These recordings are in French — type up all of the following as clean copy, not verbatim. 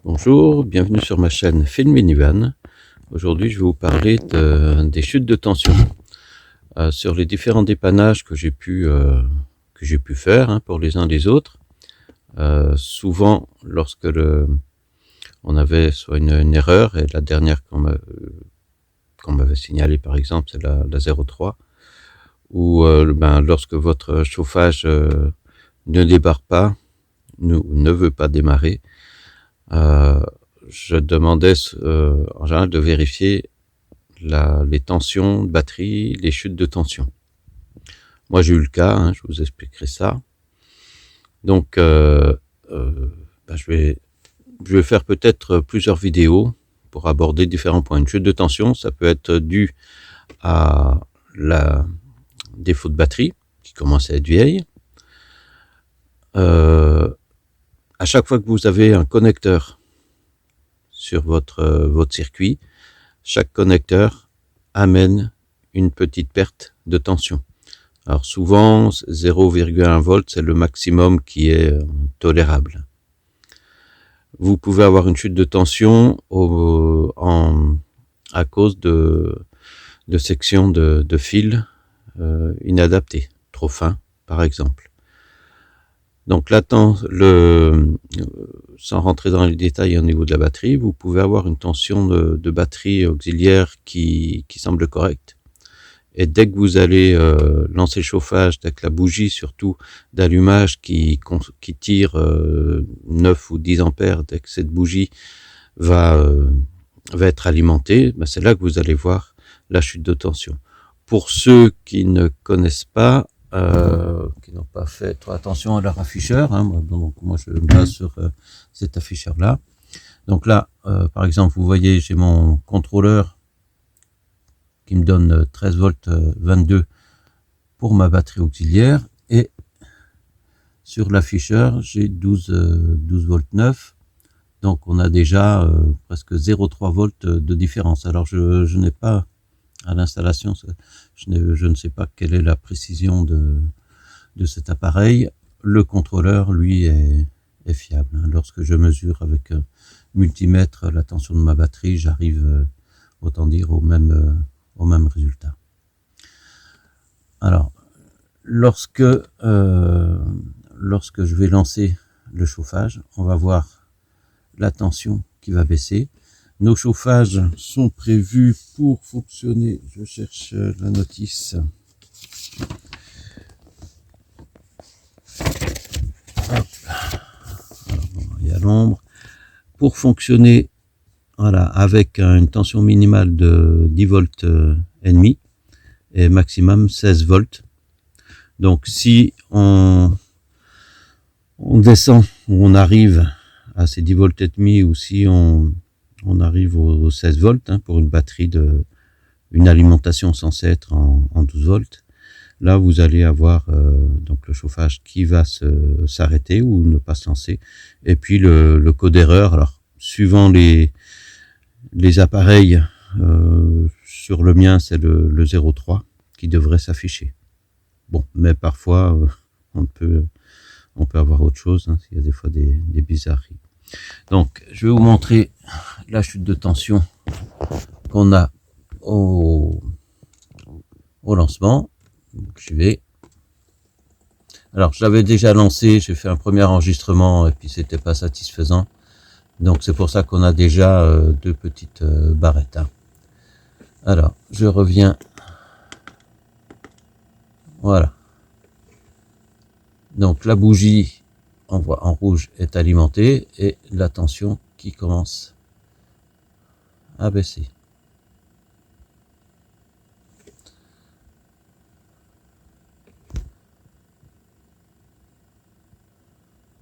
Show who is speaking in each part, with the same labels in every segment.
Speaker 1: Bonjour, bienvenue sur ma chaîne Film Minivan. Aujourd'hui, je vais vous parler des chutes de tension. Sur les différents dépannages que j'ai pu faire pour les uns les autres. Souvent, lorsque on avait soit une erreur, et la dernière qu'on m'avait signalée par exemple, c'est la 03, ou lorsque votre chauffage ne débarre pas, ne veut pas démarrer, je demandais en général de vérifier les tensions de batterie, les chutes de tension. Moi j'ai eu le cas, je vous expliquerai ça. Donc je vais faire peut-être plusieurs vidéos pour aborder différents points. Une chute de tension, ça peut être dû à la défaut de batterie qui commence à être vieille. À chaque fois que vous avez un connecteur sur votre circuit, chaque connecteur amène une petite perte de tension. Alors souvent, 0,1 volt, c'est le maximum qui est tolérable. Vous pouvez avoir une chute de tension à cause de sections de fils inadaptées, trop fins par exemple. Donc là, sans rentrer dans les détails au niveau de la batterie, vous pouvez avoir une tension de batterie auxiliaire qui semble correcte. Et dès que vous allez lancer le chauffage, dès que la bougie surtout d'allumage qui tire 9 ou 10 ampères, dès que cette bougie va être alimentée, c'est là que vous allez voir la chute de tension. Pour ceux qui ne connaissent pas, qui n'ont pas fait trop attention à leur afficheur, donc moi je me base sur cet afficheur là. Donc là, par exemple, vous voyez, j'ai mon contrôleur qui me donne 13 volts 22 pour ma batterie auxiliaire, et sur l'afficheur j'ai 12 volts 9, donc on a déjà presque 0,3 volts de différence. Alors je n'ai pas à l'installation, je ne sais pas quelle est la précision de cet appareil. Le contrôleur lui est fiable. Lorsque je mesure avec multimètre la tension de ma batterie, j'arrive autant dire au même résultat. Alors lorsque je vais lancer le chauffage, on va voir la tension qui va baisser. Nos chauffages sont prévus pour fonctionner. Je cherche la notice. Hop. Alors, bon, il y a l'ombre. Pour fonctionner, voilà, avec une tension minimale de 10 volts et demi et maximum 16 volts. Donc si on descend, ou on arrive à ces 10 volts et demi, ou si on arrive aux 16 volts pour une batterie une alimentation censée être en 12 volts, là vous allez avoir donc le chauffage qui va s'arrêter ou ne pas se lancer, et puis le code erreur. Alors suivant les appareils, sur le mien c'est le 03 qui devrait s'afficher. Bon, mais parfois on peut avoir autre chose, il y a des fois des bizarreries. Donc je vais vous montrer la chute de tension qu'on a au lancement. Donc, je vais. Alors je l'avais déjà lancé, j'ai fait un premier enregistrement et puis c'était pas satisfaisant. Donc c'est pour ça qu'on a déjà deux petites barrettes. Alors je reviens. Voilà. Donc la bougie, on voit en rouge, est alimentée et la tension qui commence à baisser.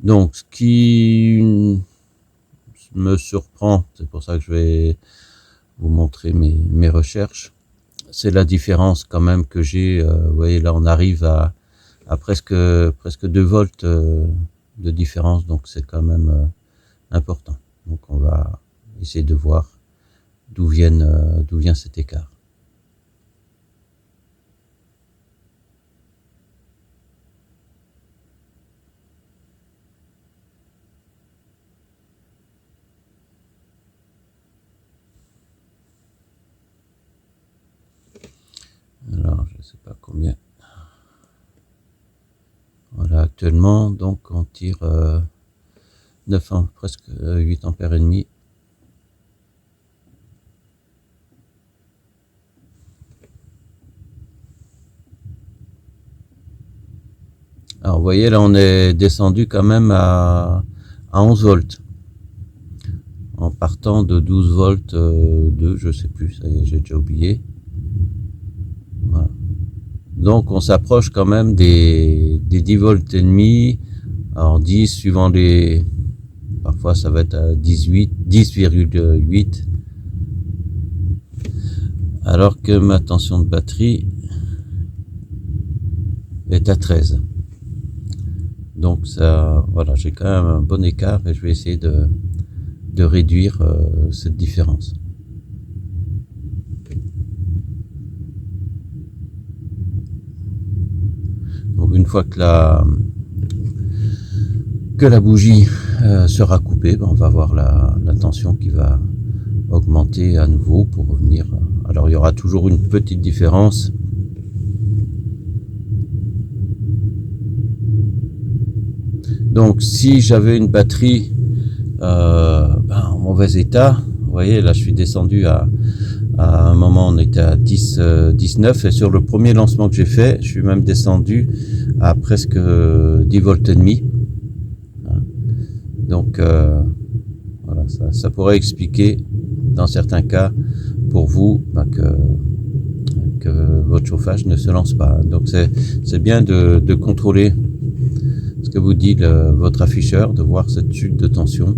Speaker 1: Donc ce qui me surprend, c'est pour ça que je vais vous montrer mes recherches, c'est la différence quand même que j'ai. Vous voyez là, on arrive à presque 2 volts de différence, donc c'est quand même important. Donc on va essayer de voir d'où vient cet écart. sais pas combien. Voilà, actuellement, donc on tire 9 ans, presque 8 ampères et demi. Alors vous voyez, là on est descendu quand même à 11 volts. En partant de 12 volts 2, je sais plus, ça y est, j'ai déjà oublié. Voilà. Donc on s'approche quand même des 10 volts et demi. Alors 10 suivant les... Parfois ça va être à 10,8. Alors que ma tension de batterie est à 13. Donc ça, voilà, j'ai quand même un bon écart et je vais essayer de réduire cette différence. Donc une fois que la bougie sera coupée, on va voir la tension qui va augmenter à nouveau pour revenir. Alors il y aura toujours une petite différence. Donc si j'avais une batterie en mauvais état, vous voyez là je suis descendu à un moment on était à 19 et sur le premier lancement que j'ai fait, je suis même descendu à presque 10 volts et demi. Donc voilà, ça pourrait expliquer dans certains cas pour vous que votre chauffage ne se lance pas. Donc c'est bien de contrôler ce que vous dit votre afficheur, de voir cette chute de tension.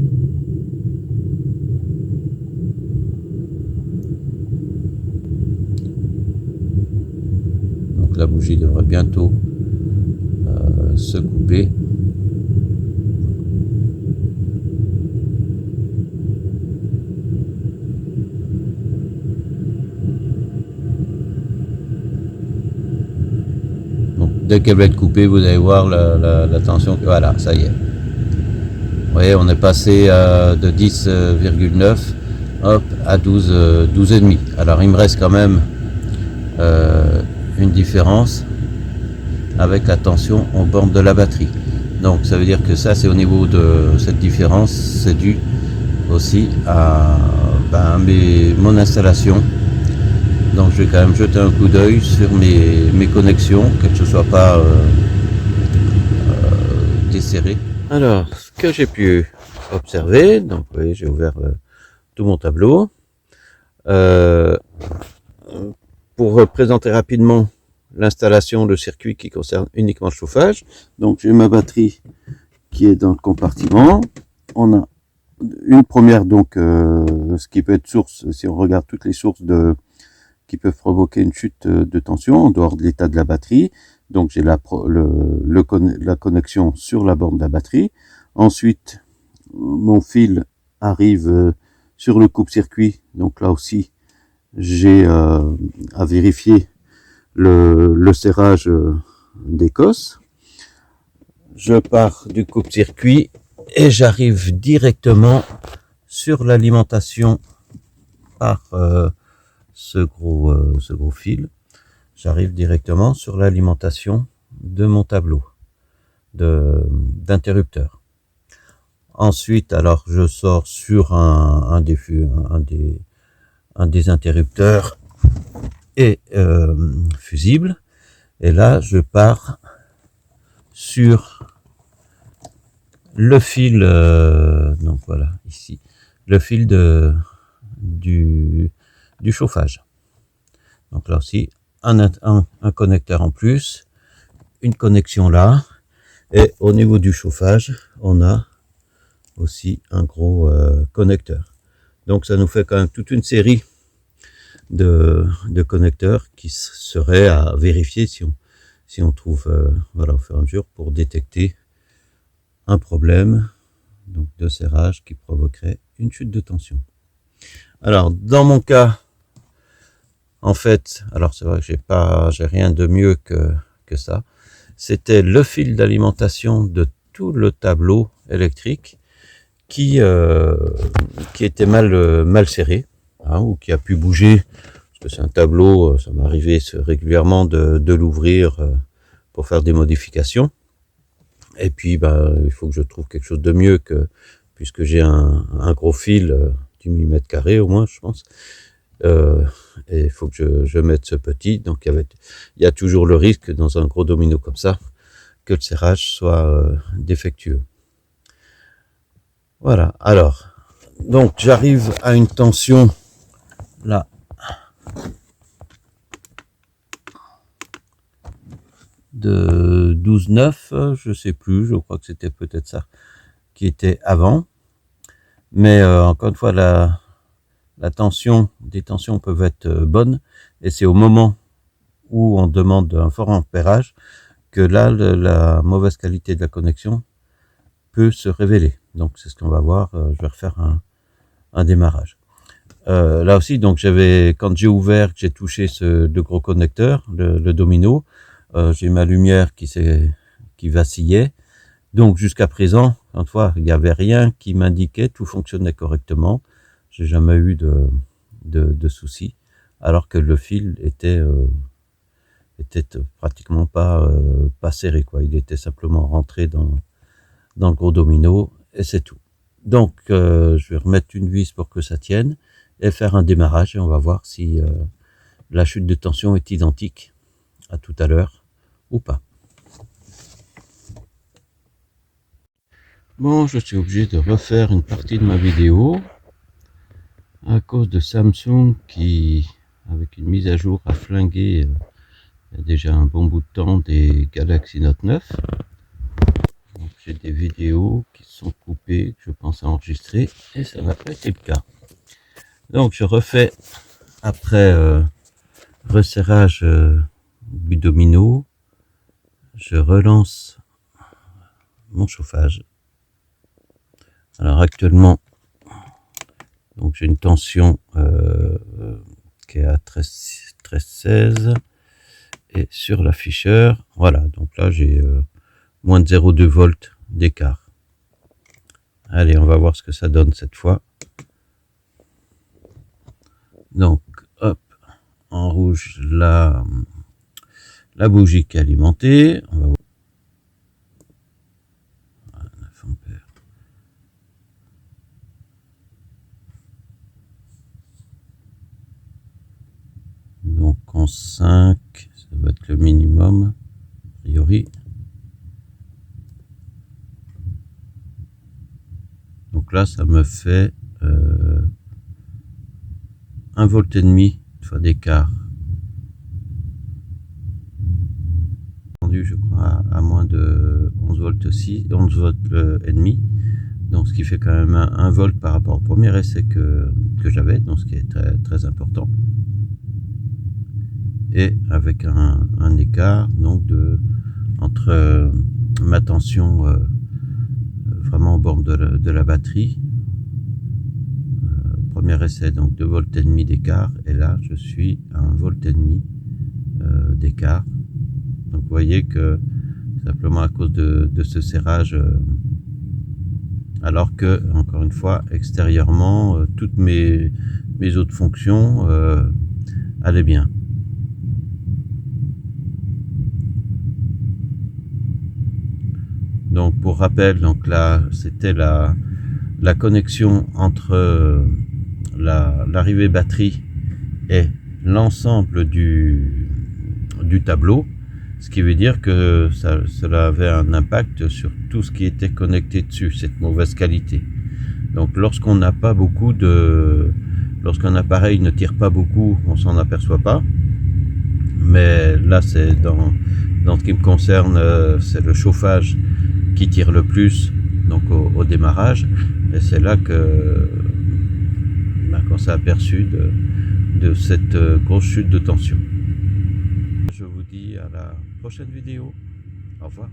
Speaker 1: Donc la bougie devrait bientôt se couper. Dès qu'elle va être coupée, vous allez voir la tension. Voilà, ça y est. Vous voyez, on est passé de 10,9 à 12,5. Alors il me reste quand même une différence avec la tension aux bornes de la batterie. Donc ça veut dire que ça, c'est au niveau de cette différence, c'est dû aussi à mon installation. Donc je vais quand même jeter un coup d'œil sur mes connexions, que ce ne soit pas desserré. Alors, ce que j'ai pu observer, donc vous voyez, j'ai ouvert tout mon tableau. Pour présenter rapidement l'installation de circuit qui concerne uniquement le chauffage. Donc j'ai ma batterie qui est dans le compartiment. On a une première, donc ce qui peut être source, si on regarde toutes les sources qui peuvent provoquer une chute de tension en dehors de l'état de la batterie. Donc j'ai la connexion sur la borne de la batterie. Ensuite, mon fil arrive sur le coupe-circuit. Donc là aussi, j'ai à vérifier le serrage des cosses. Je pars du coupe-circuit et j'arrive directement sur l'alimentation par ce gros fil. J'arrive directement sur l'alimentation de mon tableau d'interrupteur. Ensuite, alors je sors sur un des interrupteurs et fusible, et là je pars sur le fil, donc voilà, ici, le fil du chauffage. Donc là aussi, un connecteur en plus, une connexion là, et au niveau du chauffage, on a aussi un gros connecteur. Donc ça nous fait quand même toute une série de connecteurs qui seraient à vérifier si on trouve voilà, au fur et à mesure, pour détecter un problème donc de serrage qui provoquerait une chute de tension. Alors dans mon cas, en fait, alors c'est vrai que j'ai rien de mieux que ça. C'était le fil d'alimentation de tout le tableau électrique qui était mal serré, hein, ou qui a pu bouger. que c'est un tableau, ça m'est arrivé régulièrement de l'ouvrir pour faire des modifications. Et puis il faut que je trouve quelque chose de mieux, puisque j'ai un gros fil du millimètre carré au moins, je pense. Et il faut que je mette ce petit. Donc il y a toujours le risque dans un gros domino comme ça que le serrage soit défectueux. Voilà, alors donc j'arrive à une tension là de 12,9, je sais plus, je crois que c'était peut-être ça qui était avant, mais encore une fois la tension, des tensions peuvent être bonnes, et c'est au moment où on demande un fort ampérage que là la mauvaise qualité de la connexion peut se révéler. Donc c'est ce qu'on va voir. Je vais refaire un démarrage. Là aussi, donc quand j'ai ouvert, que j'ai touché le gros connecteur, le domino, j'ai ma lumière qui vacillait. Donc jusqu'à présent, une fois, il n'y avait rien qui m'indiquait, tout fonctionnait correctement. J'ai jamais eu de soucis, alors que le fil était pratiquement pas serré, quoi. Il était simplement rentré dans le gros domino, et c'est tout. Donc je vais remettre une vis pour que ça tienne et faire un démarrage, et on va voir si la chute de tension est identique à tout à l'heure ou pas. Bon, je suis obligé de refaire une partie de ma vidéo à cause de Samsung qui, avec une mise à jour, a flingué il y a déjà un bon bout de temps des Galaxy Note 9. J'ai des vidéos qui sont coupées, que je pense enregistrer, et ça n'a pas été le cas. Donc je refais, après resserrage du domino, je relance mon chauffage. Alors actuellement, donc j'ai une tension qui est à 13,16, et sur l'afficheur, voilà, donc là j'ai moins de 0,2 volts d'écart. Allez, on va voir ce que ça donne cette fois. Donc, hop, en rouge, la bougie qui est alimentée. On va voir. Voilà, 9 ampères. Donc, en 5, ça va être le minimum, a priori. Donc là, ça me fait 1,5 volt d'écart. Je crois à moins de 11 volts aussi, 11 volts et demi. Donc ce qui fait quand même 1 volt par rapport au premier essai que j'avais, donc ce qui est très, très important. Et avec un écart donc entre ma tension vraiment au bord de la batterie, premier essai, donc 2 volts et demi d'écart, et là je suis à 1 volt et demi d'écart. Donc vous voyez que simplement à cause de ce serrage, alors que, encore une fois, extérieurement, toutes mes autres fonctions allaient bien. Donc pour rappel, donc là c'était la connexion entre l'arrivée batterie et l'ensemble du tableau, ce qui veut dire que cela avait un impact sur tout ce qui était connecté dessus, cette mauvaise qualité. Donc lorsqu'on n'a pas beaucoup lorsqu'un appareil ne tire pas beaucoup, on s'en aperçoit pas. Mais là, c'est dans ce qui me concerne, c'est le chauffage qui tire le plus, donc au démarrage, et c'est là qu'on s'est aperçu de cette grosse chute de tension. Je vous dis à la prochaine vidéo. Au revoir.